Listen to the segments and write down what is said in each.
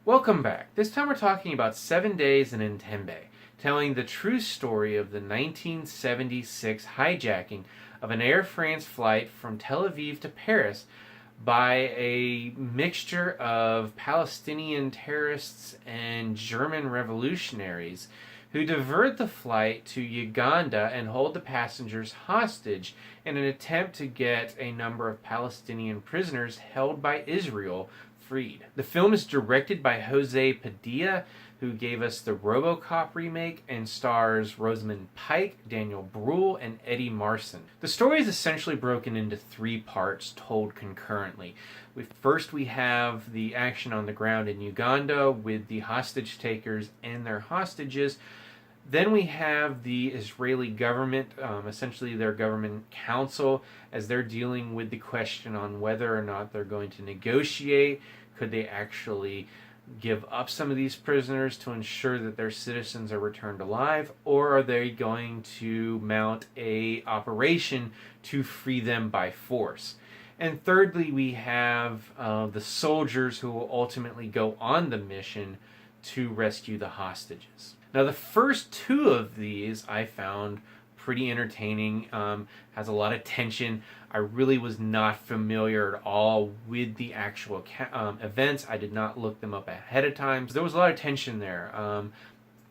Welcome back. This time we're talking about 7 Days in Entebbe, telling the true story of the 1976 hijacking of an Air France flight from Tel Aviv to Paris by a mixture of Palestinian terrorists and German revolutionaries who divert the flight to Uganda and hold the passengers hostage in an attempt to get a number of Palestinian prisoners held by Israel freed. The film is directed by José Padilha, who gave us the RoboCop remake, and stars Rosamund Pike, Daniel Brühl, and Eddie Marsan. The story is essentially broken into 3 parts told concurrently. First, we have the action on the ground in Uganda with the hostage takers and their hostages. Then we have the Israeli government, essentially their government council, as they're dealing with the question on whether or not they're going to negotiate. Could they actually give up some of these prisoners to ensure that their citizens are returned alive, or are they going to mount a operation to free them by force? And thirdly, we have the soldiers who will ultimately go on the mission to rescue the hostages. Now, the first 2 of these I found pretty entertaining, has a lot of tension. I really was not familiar at all with the actual events. I did not look them up ahead of time. So there was a lot of tension there.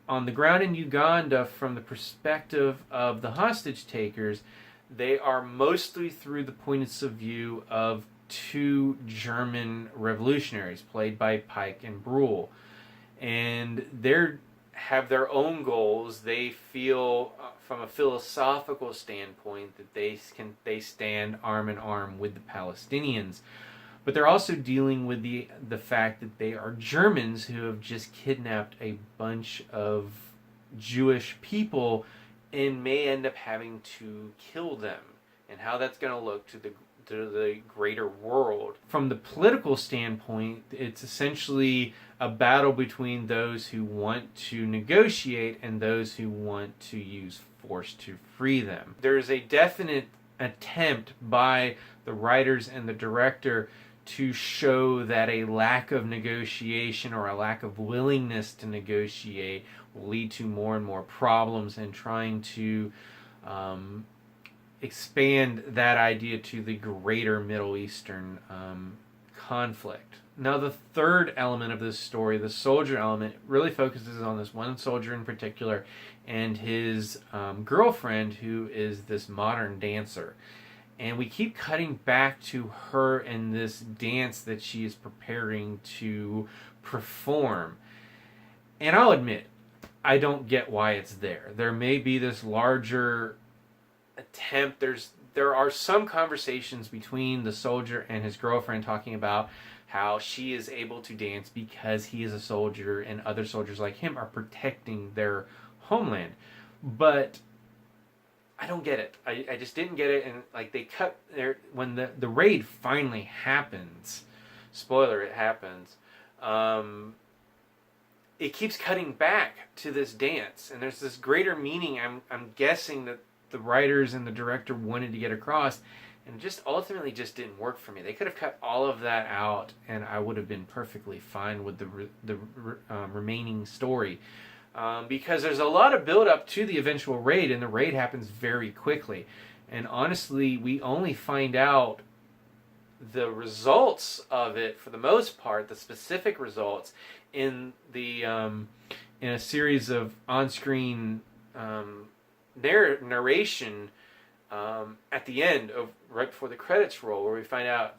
On the ground in Uganda, from the perspective of the hostage takers, they are mostly through the points of view of 2 German revolutionaries, played by Pike and Brühl. And they're have their own goals. They feel, from a philosophical standpoint, that they stand arm in arm with the Palestinians, but they're also dealing with the fact that they are Germans who have just kidnapped a bunch of Jewish people and may end up having to kill them, and how that's going to look to the greater world. From the political standpoint, it's essentially a battle between those who want to negotiate and those who want to use force to free them. There's a definite attempt by the writers and the director to show that a lack of negotiation or a lack of willingness to negotiate will lead to more and more problems, and trying to expand that idea to the greater Middle Eastern conflict. Now, the third element of this story, the soldier element, really focuses on this one soldier in particular and his girlfriend, who is this modern dancer. And we keep cutting back to her in this dance that she is preparing to perform. And I'll admit, I don't get why it's there. There may be this larger attempt. There are some conversations between the soldier and his girlfriend talking about how she is able to dance because he is a soldier and other soldiers like him are protecting their homeland. But I don't get it. I just didn't get it. And like, they cut there when the raid finally happens. Spoiler, it happens. It keeps cutting back to this dance, and there's this greater meaning I'm guessing that the writers and the director wanted to get across, and just ultimately just didn't work for me. They could have cut all of that out, and I would have been perfectly fine with the remaining story, because there's a lot of build up to the eventual raid, and the raid happens very quickly. And honestly, we only find out the results of it, for the most part, the specific results, in the in a series of on-screen narration at the end of right before the credits roll, where we find out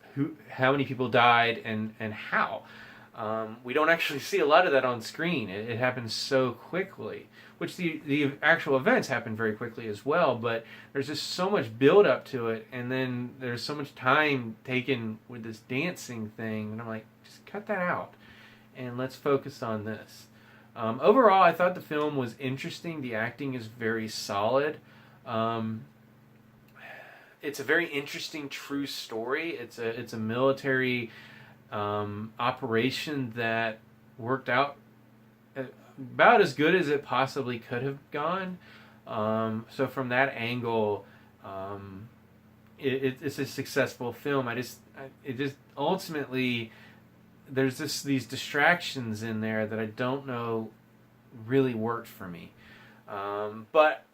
how many people died and how. We don't actually see a lot of that on screen. It happens so quickly, which the actual events happen very quickly as well, but there's just so much build up to it, and then there's so much time taken with this dancing thing, and I'm like, just cut that out and let's focus on this. Overall, I thought the film was interesting. The acting is very solid. It's a very interesting true story. It's a military operation that worked out about as good as it possibly could have gone. So from that angle, it's a successful film. It just ultimately, there's these distractions in there that I don't know really worked for me. But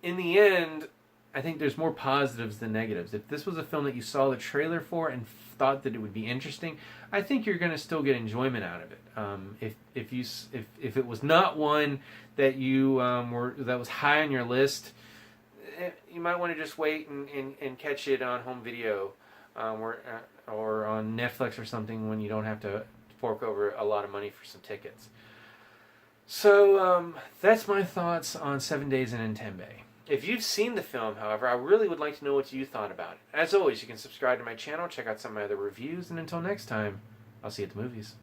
in the end, I think there's more positives than negatives. If this was a film that you saw the trailer for and thought that it would be interesting, I think you're going to still get enjoyment out of it. If it was not one that you that was high on your list, you might want to just wait and catch it on home video, or on Netflix or something when you don't have to fork over a lot of money for some tickets. So that's my thoughts on 7 Days in Entebbe. If you've seen the film, however, I really would like to know what you thought about it. As always, you can subscribe to my channel, check out some of my other reviews, and until next time, I'll see you at the movies.